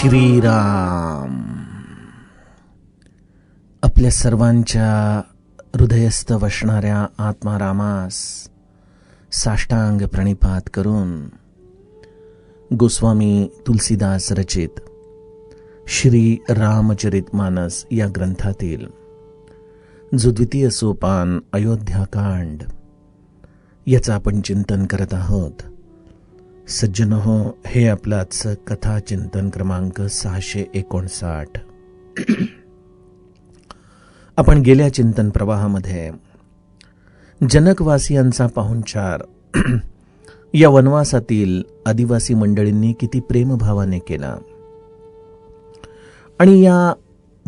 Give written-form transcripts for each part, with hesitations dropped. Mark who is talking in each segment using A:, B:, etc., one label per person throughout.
A: श्रीराम आपल्या सर्वांच्या हृदयस्थ वसणाऱ्या आत्मारामास साष्टांग प्रणिपात करून गोस्वामी तुलसीदास रचित श्री रामचरितमानस या ग्रंथातील जो द्वितीय सोपान अयोध्याकांड याचं आपण चिंतन करत आहोत. सज्जन हो, हे आपलं आजचं कथा चिंतन क्रमांक 659. आपण गेल्या चिंतन प्रवाहामध्ये जनकवासियांचा पाहुणचार या वनवासातील आदिवासी मंडळींनी किती प्रेमभावाने केला आणि या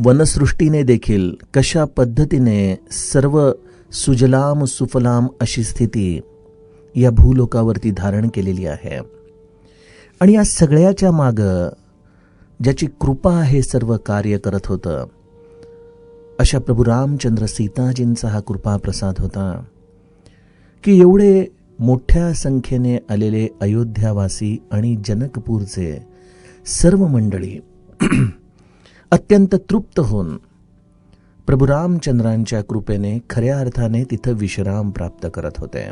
A: वनसृष्टीने देखील कशा पद्धतीने सर्व सुजलाम सुफलाम अशी स्थिती या भूलोकावरती धारण केलेली आहे. आणि या सगळ्याच्या माग ज्याची कृपा हे सर्व कार्य करत होतं अशा प्रभू रामचंद्र सीताजींचा हा कृपा प्रसाद होता की एवढे मोठ्या संख्येने आलेले अयोध्यावासी आणि जनकपूरचे सर्व मंडळी अत्यंत तृप्त होऊन प्रभू रामचंद्रांच्या कृपेने खऱ्या अर्थाने तिथं विश्राम प्राप्त करत होते.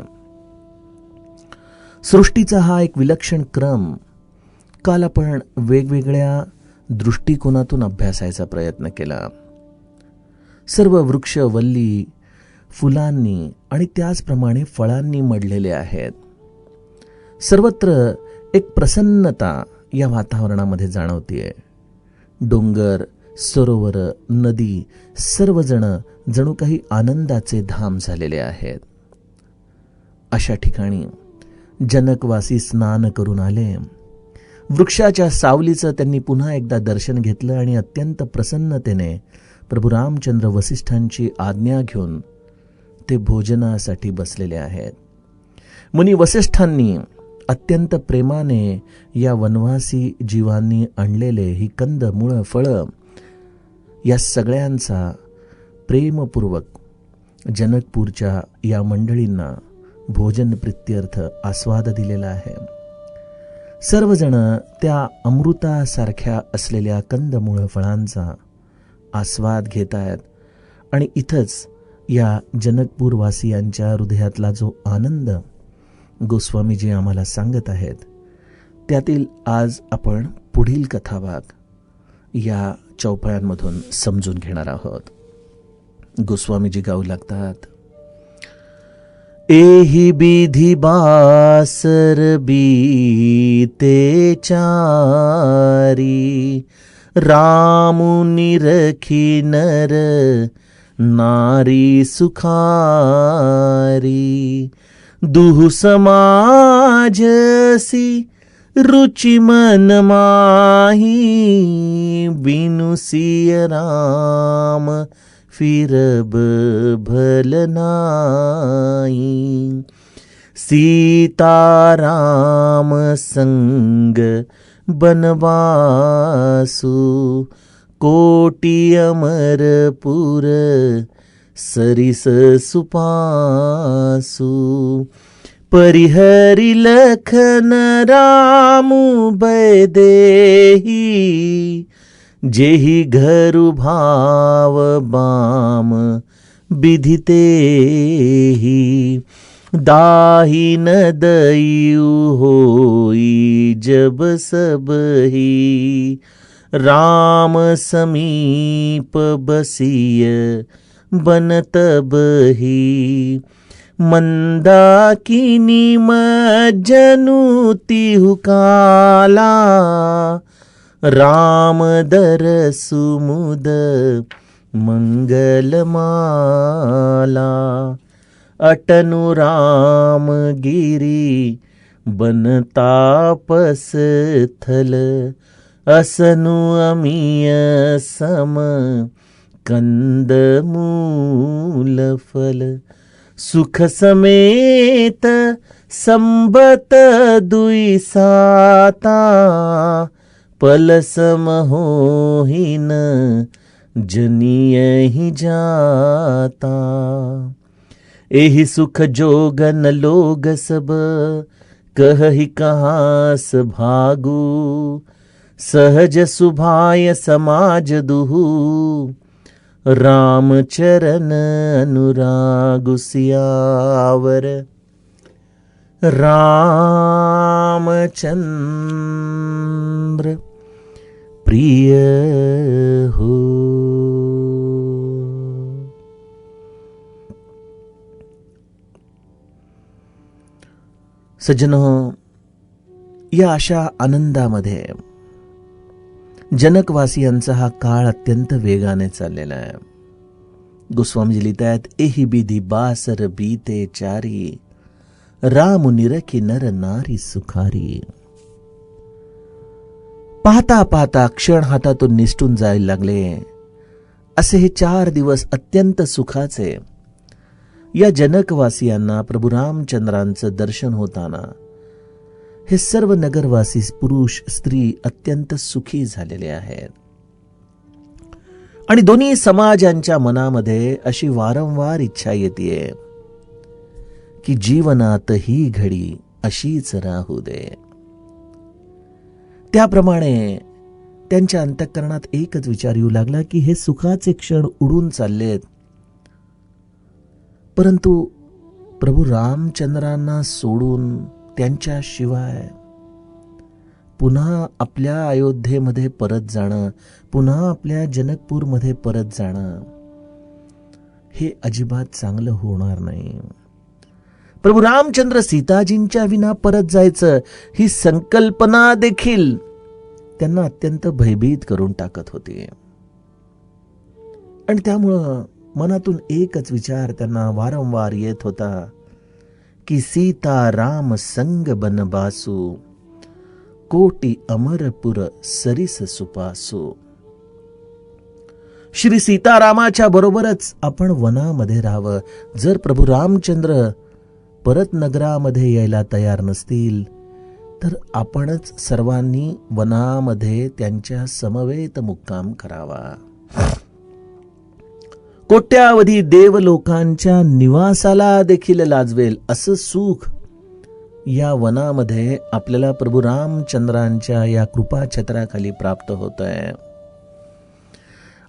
A: सृष्टीचा हा एक विलक्षण क्रम काल आपण वेगवेगळ्या दृष्टिकोनातून अभ्यासायचा प्रयत्न केला. सर्व वृक्ष वल्ली फुलांनी आणि त्याचप्रमाणे फळांनी मढलेले आहेत. सर्वत्र एक प्रसन्नता या वातावरणामध्ये जाणवतीये. डोंगर, सरोवर, नदी सर्वजण जणू काही आनंदाचे धाम झालेले आहेत. अशा ठिकाणी जनकवासी स्नान करून आले. वृक्षाच्या सावलीचं त्यांनी पुन्हा एकदा दर्शन घेतलं आणि अत्यंत प्रसन्नतेने प्रभू रामचंद्र वसिष्ठांची आज्ञा घेऊन ते भोजनासाठी बसलेले आहेत. मुनी वसिष्ठांनी अत्यंत प्रेमाने या वनवासी जीवांनी आणलेले ही कंद मूळ फळं या सगळ्यांचा प्रेमपूर्वक जनकपूरच्या या मंडळींना भोजन प्रित्यर्थ आस्वाद दिलेला आहे. सर्वजण त्या अमृतासारख्या असलेल्या कंदमूळ फळांचा आस्वाद घेत आहेत. आणि इथंच या जनकपूरवासियांच्या हृदयातला जो आनंद गोस्वामीजी आम्हाला सांगत आहेत त्यातील आज आपण पुढील कथाभाग या चौपायांमधून समजून घेणार आहोत. गोस्वामीजी गाऊ लागतात. एही विधि बासर बीते चारी, रामु निरखी नर नारी सुखारी, दुहु समाजसी रुचि मन माही, बिनु सिय राम फिरब भल नाई, सीताराम संग बनवासु, कोटि अमरपुर सरिस सुपासु, परिहरि लखन रामु बैदेही, जेहि घरु भाव बाम विधितेहि, दाहि न दयु होई जब सबहि, राम समीप बसिय बन तबहि, मंदाकिनी मज्जनु तिहु काला, राम दरसु मुद मंगलमाला, अटनु राम गिरी बन तापस थल, असनु अमीय सम कंद मूल फल, सुख समेत संबत दुई साता, पल सम होहिन जनियहि जाता, एहि सुख जोगन लोग सब कहहि कहास भागु, सहज सुभाय समाज दुहु, राम चरण अनुराग सियावर। रामचंद्र प्रिय हो। सज्जनो, या अशा आनंदामध्ये जनकवासियांचा हा काळ अत्यंत वेगाने चाललेला आहे. गोस्वामीजी लिहितायत, एही बिधी बासर बीते चारी, राम निरखी नर नारी सुखारी. पाहता पाहता क्षण हातातून निसटून जायला लागले. असे हे 4 दिवस अत्यंत सुखाचे या जनकवासियांना प्रभू रामचंद्रांचं दर्शन होताना हे सर्व नगरवासी पुरुष स्त्री अत्यंत सुखी झालेले आहेत. आणि दोन्ही समाजांच्या मनामध्ये अशी वारंवार इच्छा येते की जीवनात ही घडी अशीच राहू दे. त्याप्रमाणे त्यांच्या अंतःकरणात एकच विचार येऊ लागला की हे सुखाचे क्षण उडून चाललेत, परंतु प्रभू रामचंद्रांना सोडून त्यांच्याशिवाय पुन्हा आपल्या अयोध्येमध्ये परत जाणं, पुन्हा आपल्या जनकपूरमध्ये परत जाणं हे अजिबात चांगलं होणार नाही. प्रभू रामचंद्र सीताजींच्या विना परत जायचं ही संकल्पना देखील त्यांना अत्यंत भयभीत करून टाकत होती. आणि त्यामुळं मनातून एकच विचार त्यांना वारंवार येत होता की सीता राम संग बनबासू, कोटी अमरपुर सरिस सुपासू. श्री सीतारामाच्या बरोबरच आपण वनामध्ये राहावं. जर प्रभू रामचंद्र परत नगरामध्ये यायला तयार नसतील तर आपणच सर्वांनी वनामध्ये त्यांच्या समवेत मुक्काम करावा. कोट्यावधी देवलोकांच्या निवासाला देखील लाजवेल असं सुख या वनामध्ये आपल्याला प्रभू रामचंद्रांच्या या कृपा छत्राखाली प्राप्त होत आहे.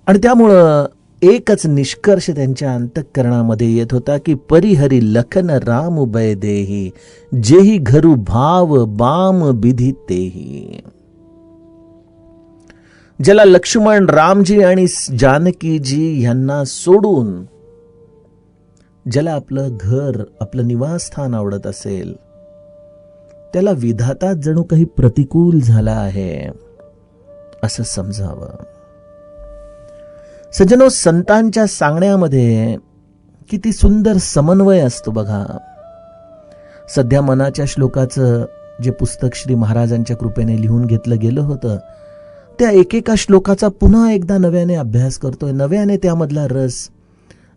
A: आणि त्यामुळं एकच निष्कर्ष त्यांच्या अंतःकरणामध्ये येत होता की परिहरी लखन राम उभय देही, जेही घरू भाव बाम बिधी तेही. ज्याला लक्ष्मण, रामजी आणि जानकीजी यांना सोडून ज्याला आपलं घर, आपलं निवासस्थान आवडत असेल, त्याला विधाता जणू काही प्रतिकूल झाला आहे असं समजावं. सज्जनो, संतांच्या सांगण्यामध्ये किती सुंदर समन्वय असतो बघा. सध्या मनाच्या श्लोकाचं जे पुस्तक श्री महाराजांच्या कृपेने लिहून घेतलं गेलं होतं, त्या एकेका श्लोकाचा पुन्हा एकदा नव्याने अभ्यास करतोय. नव्याने त्यामधला रस,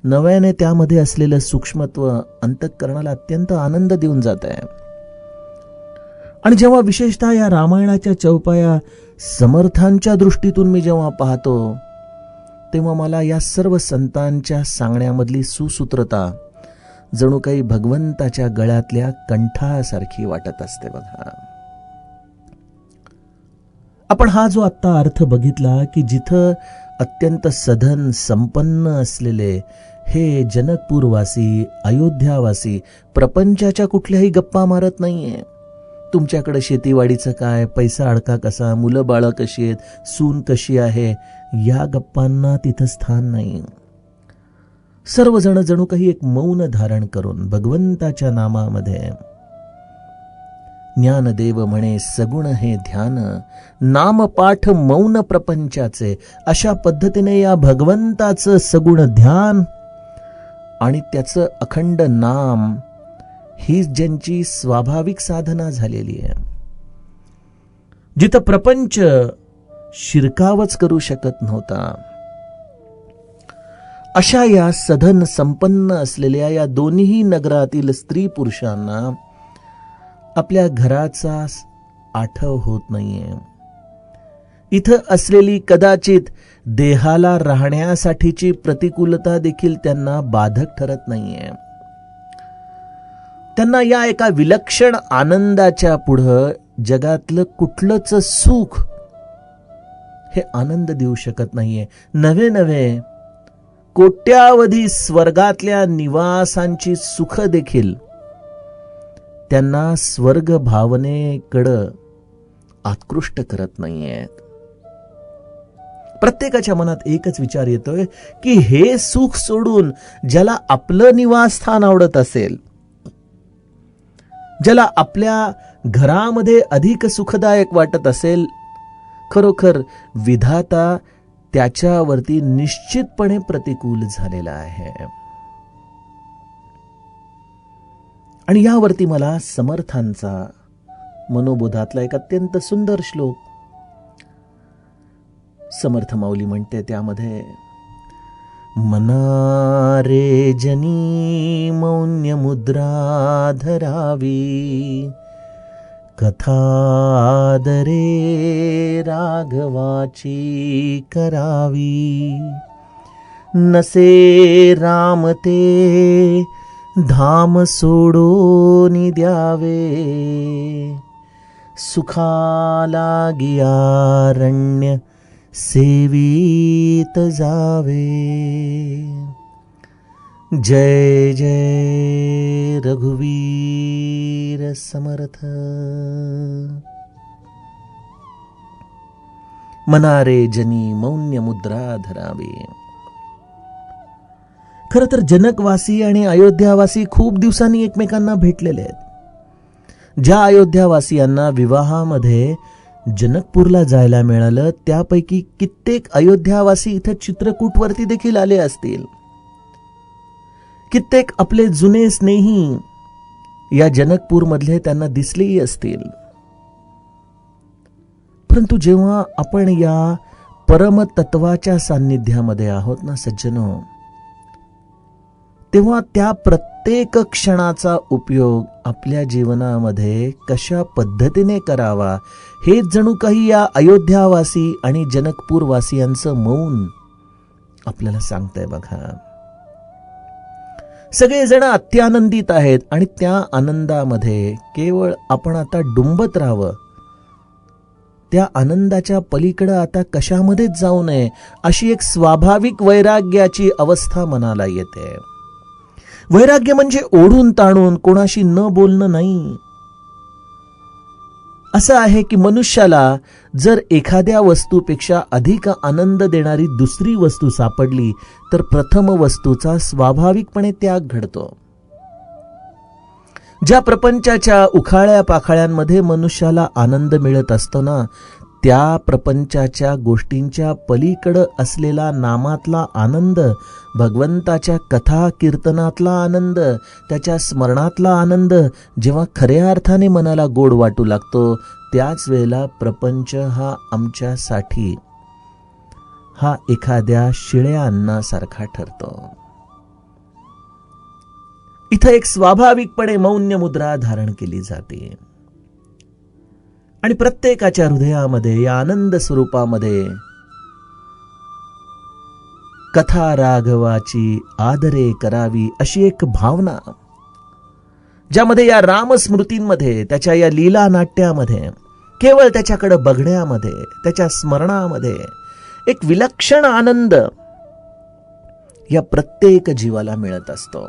A: नव्याने त्यामध्ये असलेलं सूक्ष्मत्व अंतःकरणाला अत्यंत आनंद देऊन जात आहे. आणि जेव्हा विशेषतः या रामायणाच्या चौपाया समर्थांच्या दृष्टीतून मी जेव्हा पाहतो, तेव्हा मला या सर्व संतांच्या सांगण्यामधली सुसूत्रता जणू काही भगवंताच्या गळ्यातल्या कंठासारखी वाटत असते बघा. आपण हा जो आत्ता अर्थ बघितला की जिथं अत्यंत सधन संपन्न असलेले हे जनकपूरवासी, अयोध्यावासी प्रपंचाच्या कुठल्याही गप्पा मारत नाहीये. तुमच्याकडे शेतीवाडीचं काय, पैसा अडका कसा, मुलं बाळं कशी आहेत, सून कशी आहे, या गप्पांना तिथं स्थान नाही. सर्वजण जणू काही एक मौन धारण करून भगवंताच्या नामामध्ये, ज्ञानदेव म्हणे सगुण हे ध्यान, नामपाठ मौन प्रपंचाचे, अशा पद्धतीने या भगवंताचं सगुण ध्यान आणि त्याचं अखंड नाम ही ज्यांची स्वाभाविक साधना झालेली आहे, जिथं प्रपंच शिरकावच करू शकत नव्हता, अशा या सधन संपन्न असलेल्या या दोन्ही नगरातील स्त्री पुरुषांना आपल्या घराचा आठव होत नाहीये. इथं असलेली कदाचित देहाला राहण्यासाठीची प्रतिकूलता देखील त्यांना बाधक ठरत नाहीये. त्यांना या एका विलक्षण आनंदाच्या पुढं जगातलं कुठलंच सुख हे आनंद देऊ शकत नाहीये. नवे नवे कोट्यावधी स्वर्गातल्या निवासांची सुख देखील त्यांना स्वर्ग भावनेकडं आकृष्ट करत नाहीयेत. प्रत्येकाच्या मनात एकच विचार येतोय की हे सुख सोडून ज्याला आपलं निवासस्थान आवडत असेल, ज्याला आपल्या घरामध्ये अधिक सुखदायक वाटत असेल, खरोखर विधाता त्याच्यावरती निश्चितपणे प्रतिकूल झालेला आहे. आणि यावरती मला समर्थांचा मनोबोधातला एक अत्यंत सुंदर श्लोक समर्थ माऊली म्हणते, त्यामध्ये मना रे जनी मौन्य मुद्रा धरावी, कथादरे राघवाची करावी, नसे रामते धाम सोडून द्यावे, सुखाला गियारण्य सेवित जावे. जय जय रघुवीर समर्थ. मनारे जनी मौन्य मुद्रा धरावी. खरं तर जनकवासी आणि अयोध्यावासी खूप दिवसांनी एकमेकांना भेटलेले आहेत. ज्या अयोध्यावासियांना विवाहामध्ये जनकपूरला जायला मिळालं, त्यापैकी कित्येक अयोध्यावासी इथं चित्रकूटवरती देखील आले असतील. कित्येक आपले जुने स्नेही या जनकपूरमधले त्यांना दिसलेही असतील. परंतु जेव्हा आपण या परमतत्वाच्या सान्निध्यामध्ये आहोत ना सज्जनो, तेव्हा त्या प्रत्येक क्षणाचा उपयोग आपल्या जीवनामध्ये कशा पद्धतीने करावा हे जणू काही या अयोध्यावासी आणि जनकपूरवासियांचं मौन आपल्याला सांगतंय बघा. सगळेजण अत्यानंदित आहेत आणि त्या आनंदामध्ये केवळ आपण आता डुंबत राहावं, त्या आनंदाच्या पलीकडे आता कशामध्येच जाऊ नये, अशी एक स्वाभाविक वैराग्याची अवस्था मनाला येते. वैराग्य म्हणजे ओढून ताणून कोणाशी न बोलणं नाही. असं आहे की मनुष्याला जर एखाद्या वस्तूपेक्षा अधिक आनंद देणारी दुसरी वस्तू सापडली तर प्रथम वस्तूचा स्वाभाविकपणे त्याग घडतो. ज्या प्रपंचाच्या उखाळ्या पाखाळ्यांमध्ये मनुष्याला आनंद मिळत असतो ना, त्या प्रपंचाच्या गोष्टींच्या पलीकडे असलेला नामातला आनंद, भगवंताच्या कथा कीर्तनातला आनंद, त्याच्या स्मरणातला आनंद जेव्हा खऱ्या अर्थाने मनाला गोड वाटू लागतो, त्याच वेळेला प्रपंच हा आमच्यासाठी हा एखाद्या शिळ्या अन्नासारखा ठरतो. इथं एक स्वाभाविकपणे मौन्य मुद्रा धारण केली जाते आणि प्रत्येकाच्या हृदयामध्ये या आनंद स्वरूपामध्ये कथा राघवाची आदरे करावी अशी एक भावना, ज्यामध्ये या रामस्मृतींमध्ये, त्याच्या या लीला नाट्यामध्ये, केवळ त्याच्याकडे बघण्यामध्ये, त्याच्या स्मरणामध्ये एक विलक्षण आनंद या प्रत्येक जीवाला मिळत असतो.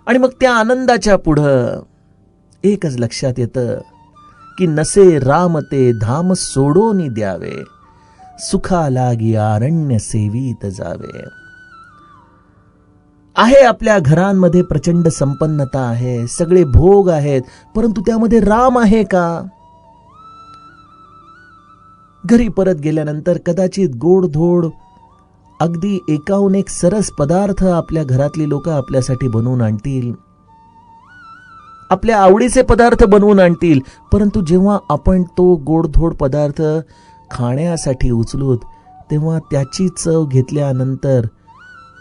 A: आणि मग त्या आनंदाच्या पुढं एकच लक्षात येतं की नसे राम ते धाम सोडून द्यावे, सुखा लागी अरण्य सेवित जावे. आहे आपल्या घरांमध्ये प्रचंड संपन्नता आहे, सगळे भोग आहेत, परंतु त्यामध्ये राम आहे का? घरी परत गेल्यानंतर कदाचित गोडधोड अगदी एकाहून एक सरस पदार्थ आपल्या घरातली लोक आपल्यासाठी बनवून आणतील, आपल्या आवडीचे पदार्थ बनवून आणतील, परंतु जेव्हा आपण तो गोडधोड पदार्थ खाण्यासाठी उचलूत तेव्हा त्याची चव घेतल्यानंतर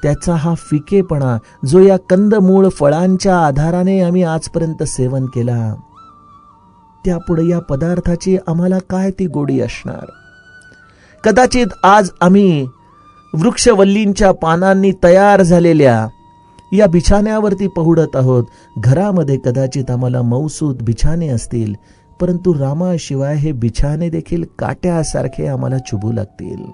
A: त्याचा हा फिकेपणा जो या कंदमूळ फळांच्या आधाराने आम्ही आजपर्यंत सेवन केला, त्यापुढे या पदार्थाची आम्हाला काय ती गोडी असणार. कदाचित आज आम्ही वृक्षवल्लींच्या पानांनी तयार झालेल्या या बिछाण्यावरती पहुडत आहोत. घरामध्ये कदाचित आम्हाला मौसूद बिछाणे असतील, परंतु रामाशिवाय हे बिछाने देखील काट्यासारखे आम्हाला चुभू लागतील.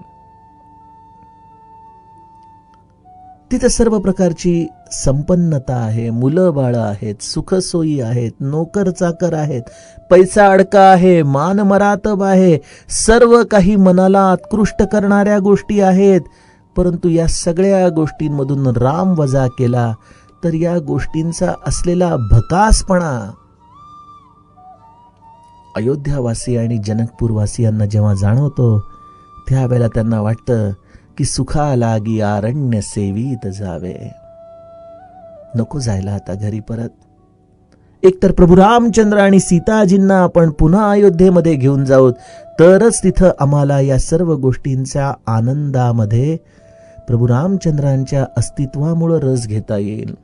A: तिथे सर्व प्रकारची संपन्नता आहे, मुलं बाळ आहेत, सुखसोयी आहेत, नोकर चाकर आहेत, पैसा अडका आहे, मान मरातब आहे, सर्व काही मनाला उत्कृष्ट करणाऱ्या गोष्टी आहेत. परंतु या सगळ्या गोष्टींमधून राम वजा केला तर या गोष्टींचा असलेला भकासपणा अयोध्यावासी आणि जनकपूरवासियांना जेव्हा जाणवतो, त्यावेळेला त्यांना वाटतं की सुखा लागी अरण्य सेवीत जावे. नको जायला आता घरी परत. एकतर प्रभू रामचंद्र आणि सीताजींना आपण पुन्हा अयोध्येमध्ये घेऊन जाऊ, तरच तिथं आम्हाला या सर्व गोष्टींच्या आनंदामध्ये प्रभू रामचंद्रांच्या अस्तित्वामुळे रस घेता येईल.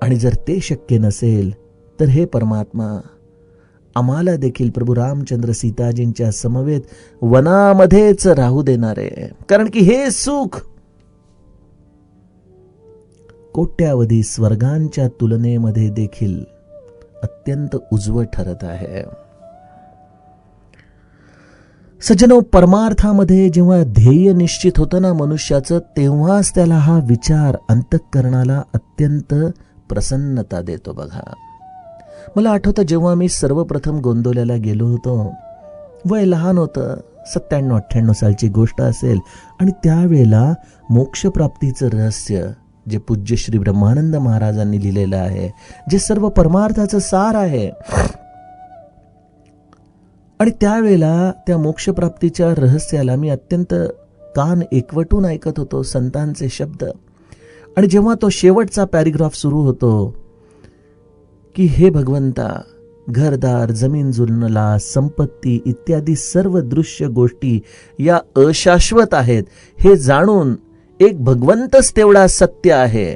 A: आणि जर ते शक्य नसेल तर हे परमात्मा आम्हाला देखील प्रभू रामचंद्र सीताजींच्या समवेत वनामध्येच राहू देणार आहे. कारण की हे सुख कोट्यावधी स्वर्गांच्या तुलनेमध्ये देखील अत्यंत उजवं ठरत आहे. सज्जनो, परमार्थामध्ये जेव्हा ध्येय निश्चित होतं ना मनुष्याचं, तेव्हाच त्याला हा विचार अंतःकरणाला अत्यंत प्रसन्नता देतो. बघा, मला आठवतं जेव्हा मी सर्वप्रथम गोंदवल्याला गेलो होतो, वय लहान होतं, 97-98 सालची गोष्ट असेल. आणि त्यावेळेला मोक्षप्राप्तीचं रहस्य जे पूज्य श्री ब्रह्मानंद महाराजांनी लिहिलेलं आहे, जे सर्व परमार्थाचं सार आहे, आणि त्यावेळेला त्या मोक्षप्राप्तीच्या रहस्याला मी अत्यंत कान एकवटून ऐकत होतो, संतांचे शब्द. आणि जेव्हा तो शेवटचा पॅरेग्राफ सुरू होतो की हे भगवंता, घरदार, जमीन जुलनला, संपत्ती इत्यादी सर्व दृश्य गोष्टी या अशाश्वत आहेत, हे जाणून एक भगवंतच तेवढा सत्य आहे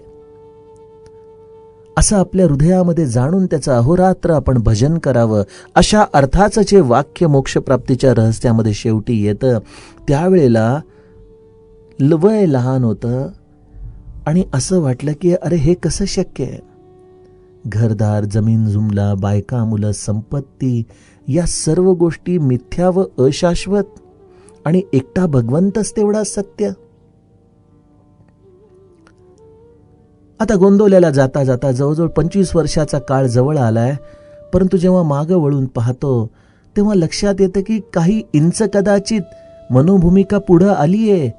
A: असं आपल्या हृदयामध्ये जाणून त्याचं अहोरात्र आपण भजन करावं, अशा अर्थाचं जे वाक्य मोक्षप्राप्तीच्या रहस्यामध्ये शेवटी येतं. त्यावेळेला वय लहान होतं आणि असं वाटलं की अरे हे कसं शक्य आहे. घरदार, जमीन जुमला, बायका, मुलं, संपत्ती या सर्व गोष्टी मिथ्या व अशाश्वत, आणि एकटा भगवंतच तेवढा सत्य. आता गोंदवल्याला जाता जाता जवळजवळ 25 वर्षाचा काळ जवळ आलाय. परंतु जेव्हा मागं वळून पाहतो तेव्हा लक्षात येतं की काही इंच कदाचित मनोभूमिका पुढं आलीये,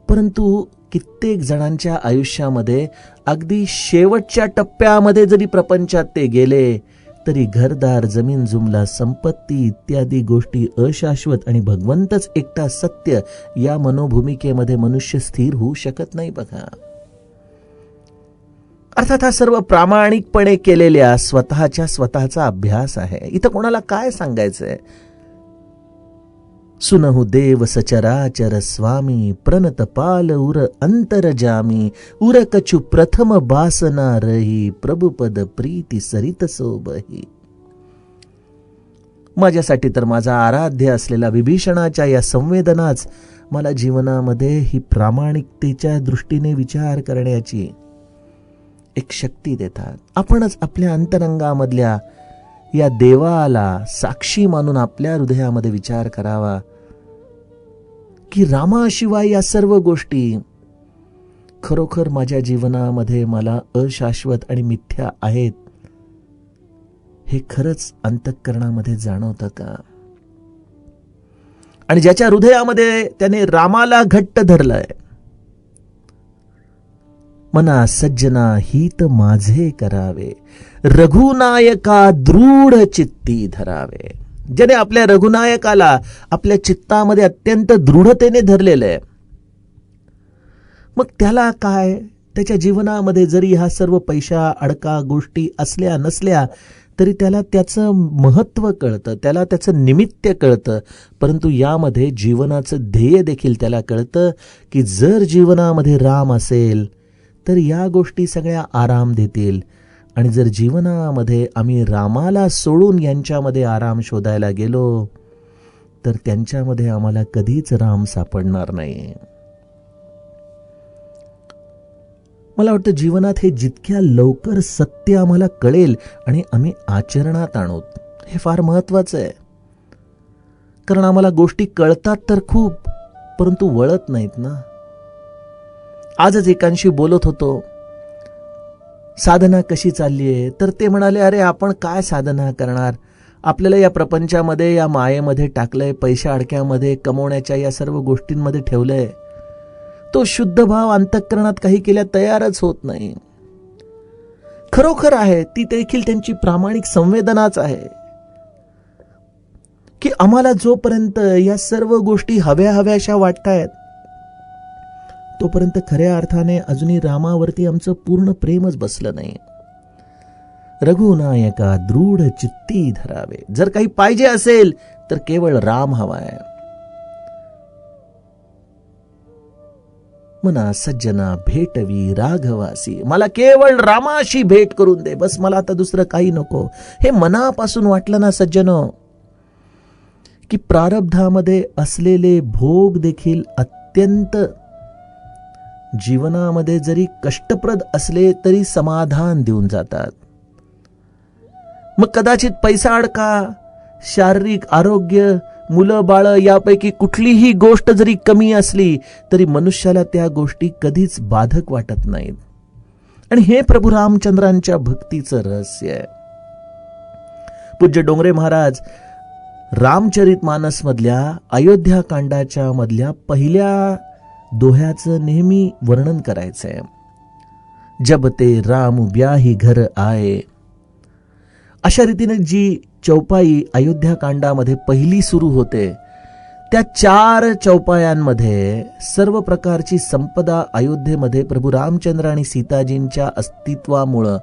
A: परंतु कित्येक जणांच्या आयुष्यामध्ये अगदी शेवटच्या टप्प्यामध्ये जरी प्रपंचात ते गेले तरी घरदार, जमीन जुमला, संपत्ती इत्यादी गोष्टी अशाश्वत आणि भगवंतच एकटा सत्य या मनोभूमिकेमध्ये मनुष्य स्थिर होऊ शकत नाही. बघा, अर्थात हा सर्व प्रामाणिकपणे केलेल्या स्वतःचा अभ्यास आहे. इथं कोणाला काय सांगायचंय. सुनहु देव सचराचर स्वामी, प्रणत पाल उर अंतरजामी, उर कछु प्रथम बासना रही, प्रभुपद प्रीती सरित सोबही. माझ्यासाठी तर माझा आराध्य असलेला विभीषणाच्या या संवेदनाच मला जीवनामध्ये ही प्रामाणिकतेच्या दृष्टीने विचार करण्याची एक शक्ती देतात. आपणच आपल्या अंतरंगामधल्या या देवाला साक्षी मानून आपल्या हृदयामध्ये विचार करावा की रामाशिवाय या सर्व गोष्टी खरोखर माझ्या जीवनामध्ये मला अशाश्वत आणि मिथ्या आहेत, हे खरंच अंतःकरणामध्ये जाणवतं का. आणि ज्याच्या हृदयामध्ये त्याने रामाला घट्ट धरलंय, मना सज्जना हित माझे करावे, रघुनायका दृढ चित्ती धरावे. ज्याने आपल्या रघुनायकाला आपल्या चित्तामध्ये अत्यंत दृढतेने धरलेलं आहे, मग त्याला काय, त्याच्या जीवनामध्ये जरी हा सर्व पैसा अडका गोष्टी असल्या नसल्या तरी त्याला त्याचं महत्त्व कळतं, त्याला त्याचं निमित्त कळतं. परंतु यामध्ये जीवनाचं ध्येय देखील त्याला कळतं की जर जीवनामध्ये राम असेल तर या गोष्टी सगळ्या आराम देतील, आणि जर जीवनामध्ये आम्ही रामाला सोडून यांच्यामध्ये आराम शोधायला गेलो तर त्यांच्यामध्ये आम्हाला कधीच राम सापडणार नाही. मला वाटतं जीवनात हे जितक्या लवकर सत्य आम्हाला कळेल आणि आम्ही आचरणात आणू, हे फार महत्वाचं आहे. कारण आम्हाला गोष्टी कळतात तर खूप, परंतु वळत नाहीत ना. आजच एकांशी बोलत होतो, साधना कशी चालली आहे, तर ते म्हणाले, अरे आपण काय साधना करणार, आपल्याला या प्रपंचामध्ये, या मायेमध्ये टाकलंय, पैशा अडक्यामध्ये, कमवण्याच्या या सर्व गोष्टींमध्ये ठेवलंय. तो शुद्ध भाव अंतःकरणात काही केल्या तयारच होत नाही. खरोखर आहे, ती देखील त्यांची प्रामाणिक संवेदनाच आहे की आम्हाला जोपर्यंत या सर्व गोष्टी हव्या हव्याशा वाटतायत, तोपर्यंत खऱ्या अर्थाने अजूनही रामावरती आमचं पूर्ण प्रेमच बसलं नाही. रघुनायका दृढ चित्ती धरावे. जर काही पाहिजे असेल तर केवळ राम हवाय. मना सज्जना भेटवी राघवासी. मला केवळ रामाशी भेट करून दे, बस, मला आता दुसरं काही नको. हे मनापासून वाटलं ना सज्जनो, की प्रारब्धामध्ये असलेले भोग देखील अत्यंत जीवनामध्ये जरी कष्टप्रद असले तरी समाधान देऊन जातात. मग कदाचित पैसा अडका, शारीरिक आरोग्य, मुलं बाळ यापैकी कुठलीही गोष्ट जरी कमी असली तरी मनुष्याला त्या गोष्टी कधीच बाधक वाटत नाहीत. आणि हे प्रभू रामचंद्रांच्या भक्तीचं रहस्य आहे. पूज्य डोंगरे महाराज रामचरित मानस मधल्या अयोध्या कांडाच्या मधल्या पहिल्या दोह्याचं नेहमी वर्णन करायचंय. जब ते राम ब्याही घर आए. अशा रीतीने जी चौपाई अयोध्या कांडामध्ये पहिली सुरू होते, त्या 4 चौपायांमध्ये सर्व प्रकारची संपदा अयोध्येमध्ये प्रभू रामचंद्र आणि सीताजींच्या अस्तित्वामुळं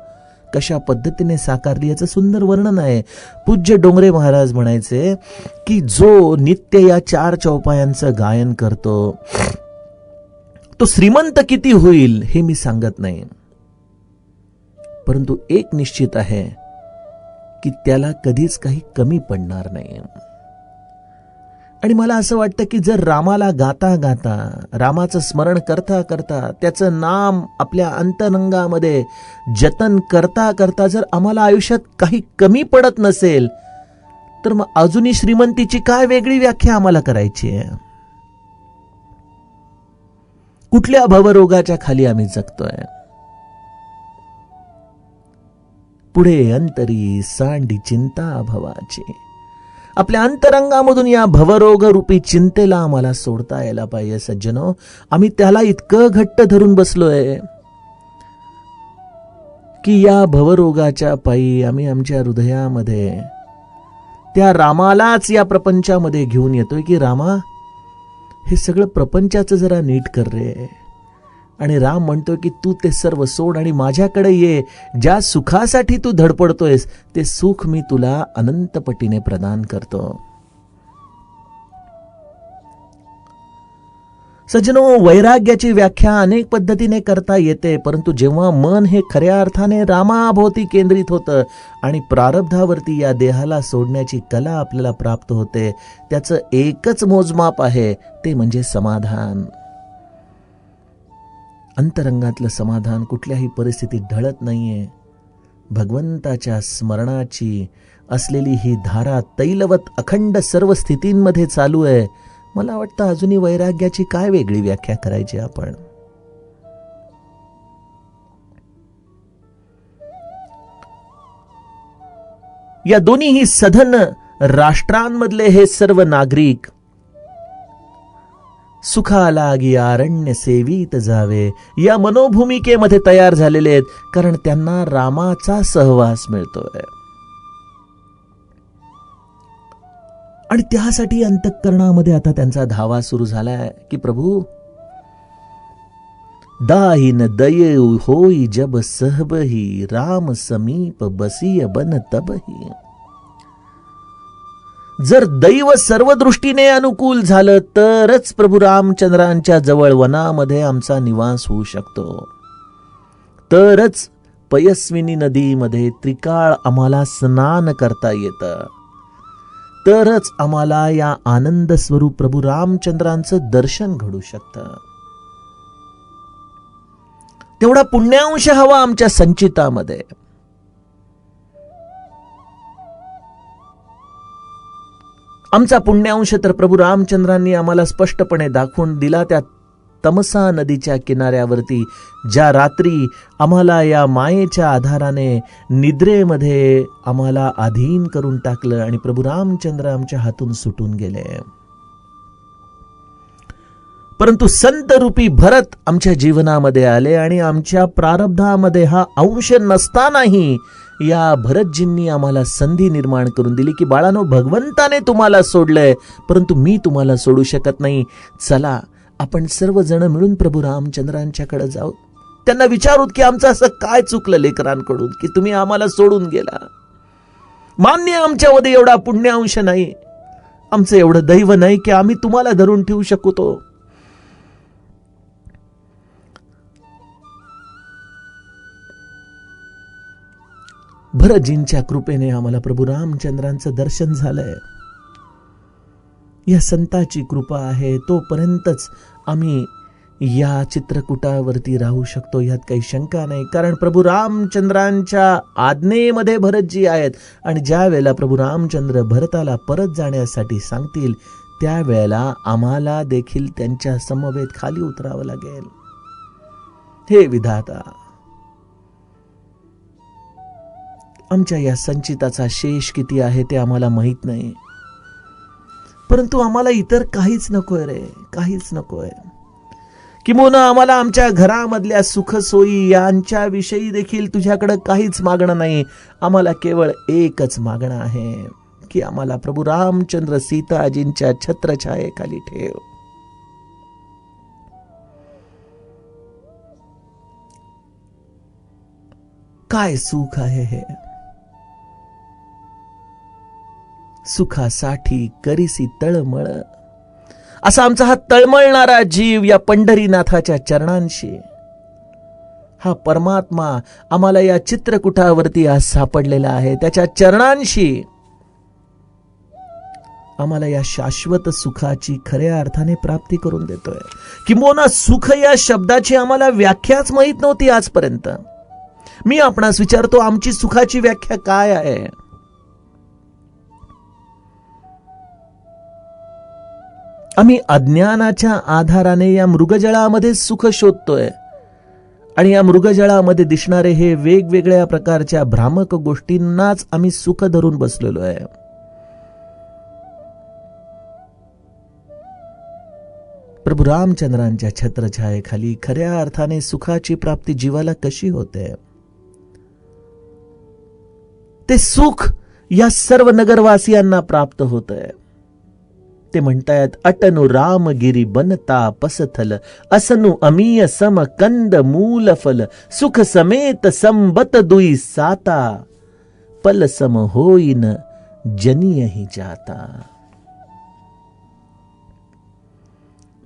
A: कशा पद्धतीने साकारली याचं सुंदर वर्णन आहे. पूज्य डोंगरे महाराज म्हणायचे की जो नित्य या 4 चौपायांचं गायन करतो तो श्रीमंत किती होईल हे मी सांगत नाही, परंतु एक निश्चित आहे की त्याला कधीच काही कमी पडणार नाही. आणि मला असं वाटतं की जर रामाला गाता गाता, रामाचं स्मरण करता करता, त्याचं नाम आपल्या अंतरंगामध्ये जतन करता करता जर आम्हाला आयुष्यात काही कमी पडत नसेल तर मग अजूनही श्रीमंतीची काय वेगळी व्याख्या आम्हाला करायची आहे? कुठल्या भवरोगाच्या खाली आम्ही जगतोय? पुढे अंतरी सांडी चिंता भवाची. आपल्या अंतरंगामधून या भवरोग रूपी चिंतेला आम्हाला सोडता यायला पाहिजे सज्जनो. आम्ही त्याला इतकं घट्ट धरून बसलोय की या भवरोगाच्या पायी आम्ही आमच्या हृदयामध्ये त्या रामालाच या प्रपंचामध्ये घेऊन येतोय की रामा, हे सगळं प्रपंचाचं जरा नीट कर रे. आणि राम म्हणतोय की तू ते सर्व सोड आणि माझ्याकडे ये. ज्या सुखासाठी तू धडपडतोयस ते सुख मी तुला अनंत पटीने प्रदान करतो. सज्जनो, वैराग्याची व्याख्या अनेक पद्धतीने करता येते, परंतु जेव्हा मन हे खऱ्या अर्थाने रामाभोवती केंद्रित होतं आणि प्रारब्धावरती या देहाला सोडण्याची कला आपल्याला प्राप्त होते, त्याचं एकच मोजमाप आहे, ते म्हणजे समाधान. अंतरंगातलं समाधान कुठल्याही परिस्थितीत ढळत नाहीये. भगवंताच्या स्मरणाची असलेली ही धारा तैलवत अखंड सर्व स्थितींमध्ये चालू आहे. मला वाटतं अजूनही वैराग्याची काय वेगळी व्याख्या करायची आपण? या दोन्हीही सधन राष्ट्रांमधले हे सर्व नागरिक सुखालागी अरण्य सेवीत जावे या मनोभूमिकेमध्ये तयार झालेले आहेत, कारण त्यांना रामाचा सहवास मिळतोय. आणि त्यासाठी अंतःकरणामध्ये आता त्यांचा धावा सुरू झालाय की प्रभू दाहिन दये होई जब सहबही राम समीप बसिय बन तबही. जर दैव सर्व दृष्टीने अनुकूल झालं तरच प्रभू रामचंद्रांच्या जवळ वनामध्ये आमचा निवास होऊ शकतो. तरच पयस्विनी नदीमध्ये त्रिकाळ आम्हाला स्नान करता येतं. तरच आम्हाला या आनंद स्वरूप प्रभू रामचंद्रांचं दर्शन घडू शकतं. तेवढा पुण्यांश हवा आमच्या संचितामध्ये. आमचा पुण्यांश तर प्रभू रामचंद्रांनी आम्हाला स्पष्टपणे दाखवून दिला त्या तमसा नदीच्या किनाऱ्यावरती, ज्या रात्री आम्हाला या मायेच्या आधाराने निद्रेमध्ये आम्हाला अधीन करून टाकलं आणि प्रभू रामचंद्र आमच्या हातून सुटून गेले. परंतु संत रूपी भरत आमच्या जीवनामध्ये आले आणि आमच्या प्रारब्धामध्ये हा अंश नसतानाही या भरतजींनी आम्हाला संधी निर्माण करून दिली की बाळानो, भगवंताने तुम्हाला सोडलंय परंतु मी तुम्हाला सोडू शकत नाही. चला आपण सर्वजण मिळून प्रभू रामचंद्रांच्याकडे जाऊ, त्यांना विचारूत की आमचं असं काय चुकलं लेकरांकडून की तुम्ही आम्हाला सोडून गेला. मान्य आमच्यामध्ये एवढा पुण्यांश नाही, आमचं एवढं दैव नाही की आम्ही तुम्हाला धरून ठेवू शकतो. भरतजींच्या कृपेने आम्हाला प्रभू रामचंद्रांचं दर्शन झालंय. या संताची कृपा आहे, तोपर्यंतच आम्ही या चित्रकूटावरती राहू शकतो, यात काही शंका नाही. कारण प्रभू रामचंद्रांच्या आज्ञेमध्ये भरतजी आहेत आणि ज्या वेळेला प्रभू रामचंद्र भरताला परत जाण्यासाठी सांगतील त्यावेळेला आम्हाला देखील त्यांच्या समवेत खाली उतरावं लागेल. हे विधाता, आमच्या या संचिताचा शेष किती आहे ते आम्हाला माहित नाही, परंतु आम्हाला इतर काहीच नकोय रे, काहीच नकोय. किंबहुना आम्हाला आमच्या घरामधल्या सुखसोयी यांच्याविषयी देखील तुझ्याकडे काहीच मागणं नाही. आम्हाला केवळ एकच मागणं आहे की आम्हाला प्रभू रामचंद्र सीताजींच्या छत्रछायेखाली ठेव. काय सुख आहे हे! सुखासाठी करीसी तळमळ, असा आमचा हा तळमळणारा जीव या पंढरीनाथाच्या चरणांशी, हा परमात्मा आम्हाला या चित्रकूटावरती आज सापडलेला आहे, त्याच्या चरणांशी आम्हाला या शाश्वत सुखाची खऱ्या अर्थाने प्राप्ती करून देतोय. किंबहुना सुख या शब्दाची आम्हाला व्याख्याच माहित नव्हती आजपर्यंत. मी आपणास विचारतो, आमची सुखाची व्याख्या काय आहे? आम्ही अज्ञानाच्या आधाराने या मृगजळामध्ये सुख शोधतोय आणि या मृगजळामध्ये दिसणारे हे वेगवेगळ्या प्रकारच्या भ्रामक गोष्टींनाच आम्ही सुख धरून बसलेलो आहे. प्रभू रामचंद्रांच्या छत्रछायेखाली खऱ्या अर्थाने सुखाची प्राप्ती जीवाला कशी होते? ते सुख या सर्व नगरवासियांना प्राप्त होतंय. ते म्हणतायत, अटनु रामगिरी बनता पसथल, असनु अमीय सम कंद मूल फल, सुख समेत संबत दुई साता, पल सम होईन जनियहि जाता.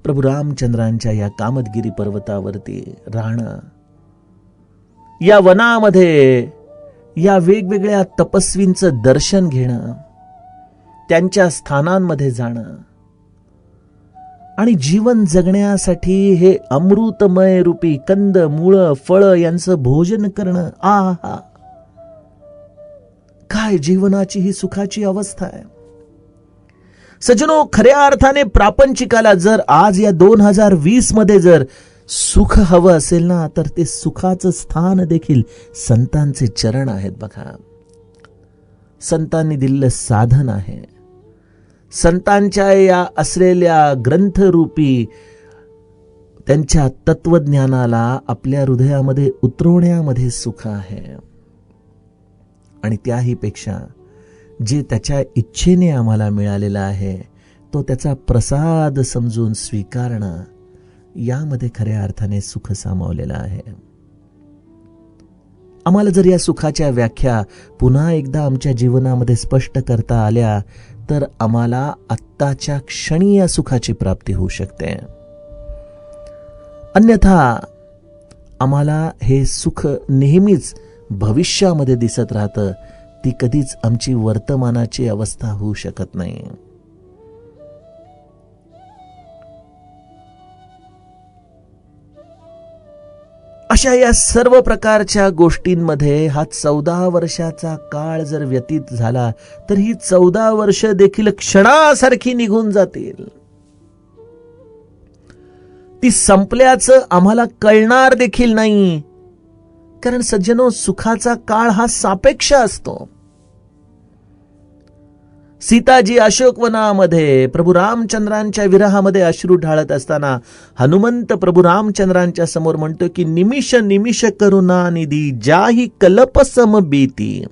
A: प्रभू रामचंद्रांच्या या कामदगिरी पर्वतावरती राहणं, या वनामध्ये या वेगवेगळ्या तपस्वींचं दर्शन घेणं, त्यांच्या स्थानांमध्ये जाणं आणि जीवन जगण्यासाठी हे अमृतमय रूपी कंद मूळ फळ यांचं भोजन करणं, आहा, काय जीवनाची ही सुखाची अवस्था आहे. सज्जनो, खऱ्या अर्थाने प्रापंचिकाला जर आज या 2020 मध्ये जर सुख हवं असेल ना, तर ते सुखाचं स्थान देखील संतांचे चरण आहेत. बघा, संतांनी दिलेलं साधन आहे. संतांच्या या असलेल्या ग्रंथरूपी त्यांच्या तत्वज्ञानाला आपल्या हृदयामध्ये उतरवण्यामध्ये सुख आहे. आणि त्याही पेक्षा जे त्याच्या इच्छेने आम्हाला मिळालेला आहे तो त्याचा प्रसाद समजून स्वीकारणं, यामध्ये खऱ्या अर्थाने सुख सामावलेलं आहे. आम्हाला जर या सुखाच्या व्याख्या पुन्हा एकदा आमच्या जीवनामध्ये स्पष्ट करता आल्या तर आम्हाला आत्ताच्या क्षणी या सुखाची प्राप्ती होऊ शकते. अन्यथा आम्हाला हे सुख नेहमीच भविष्यामध्ये दिसत राहतं, ती कधीच आमची वर्तमानाची अवस्था होऊ शकत नाही. अशा या सर्व प्रकारच्या गोष्टींमध्ये हा 14 वर्षाचा काळ जर व्यतीत झाला तर ही 14 वर्ष देखील क्षणासारखी निघून जातील. ती संपल्याचं आम्हाला कळणार देखील नाही. कारण सज्जनो, सुखाचा काळ हा सापेक्ष असतो. सीताजी अशोकवनामध्ये प्रभू रामचंद्रांच्या विरहामध्ये अश्रू ढाळत असताना हनुमंत प्रभू रामचंद्रांच्या समोर म्हणतो की निमिष निमिष करुणानिधी जाही कल्प सम बीती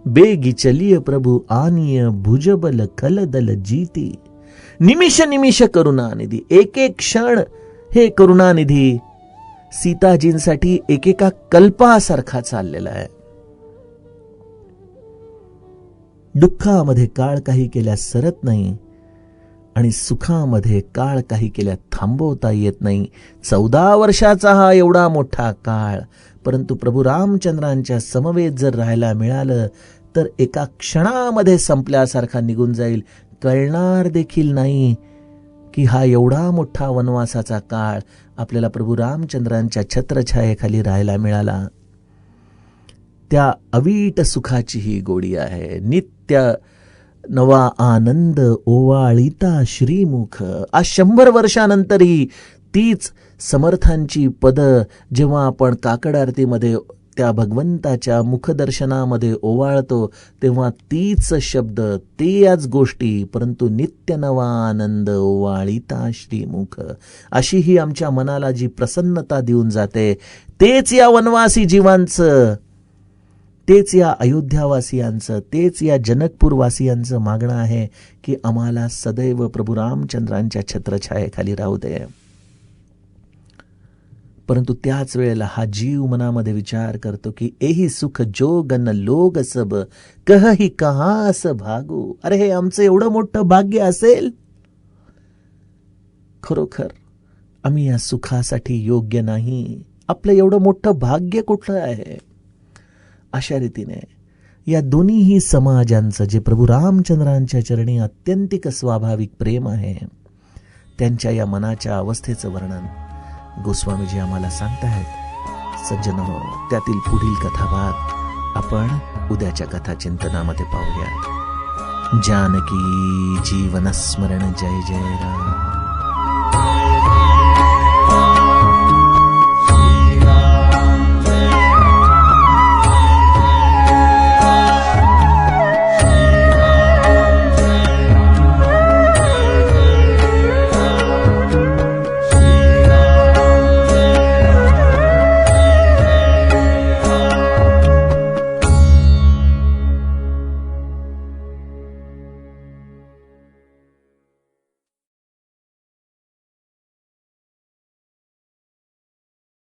A: बेगी चलिय प्रभू आनिय भुजबल खलदल जीती. निमिष निमिष करुणानिधी, एक एक क्षण हे करुणानिधी सीताजींसाठी एकेका कल्पासारखा चाललेला आहे. दुःखामध्ये काळ काही केल्यास सरत नाही आणि सुखामध्ये काळ काही केल्या थांबवता येत नाही. 14 वर्षाचा हा एवढा मोठा काळ, परंतु प्रभू रामचंद्रांच्या समवेत जर राहायला मिळालं तर एका क्षणामध्ये संपल्यासारखा निघून जाईल. कळणार देखील नाही की हा एवढा मोठा वनवासाचा काळ आपल्याला प्रभू रामचंद्रांच्या छत्रछायेखाली राहायला मिळाला. त्या अवीट सुखाची ही गोडी आहे. नित्य नवा आनंद ओवाळीता श्रीमुख. आज 100 वर्षानंतरही तीच समर्थांची पद जेव्हा आपण काकड आरतीमध्ये त्या भगवंताच्या मुखदर्शनामध्ये ओवाळतो तेव्हा तीच शब्द, त्याच गोष्टी, परंतु नित्य नवा आनंद ओवाळीता श्रीमुख, अशी ही आमच्या मनाला जी प्रसन्नता देऊन जाते, तेच या वनवासी जीवांचं, तेच या अयोध्यावासियांचं, तेच या जनकपूरवासियांचं मागणं आहे की आम्हाला सदैव प्रभू रामचंद्रांच्या छत्रछायेखाली राहू दे. परंतु त्याच वेळेला हा जीव मनामध्ये विचार करतो की एही सुख जोगन लोग सब कहही कहास भागू. अरे हे आमचं एवढं मोठं भाग्य असेल, खरोखर आम्ही या सुखासाठी योग्य नाही. आपलं एवढं मोठं भाग्य कुठलं आहे. अशा रीतीने या दोन्हीही समाजांचं जे प्रभू रामचंद्रांच्या चरणी अत्यंतिक स्वाभाविक प्रेम आहे, त्यांच्या या मनाच्या अवस्थेचं वर्णन गोस्वामीजी आम्हाला सांगताहेत. सज्जनो, त्यातील पुढील कथाभाग आपण उद्याच्या कथा चिंतनामध्ये पाहूया. जानकी जीवन स्मरण जय जय राम.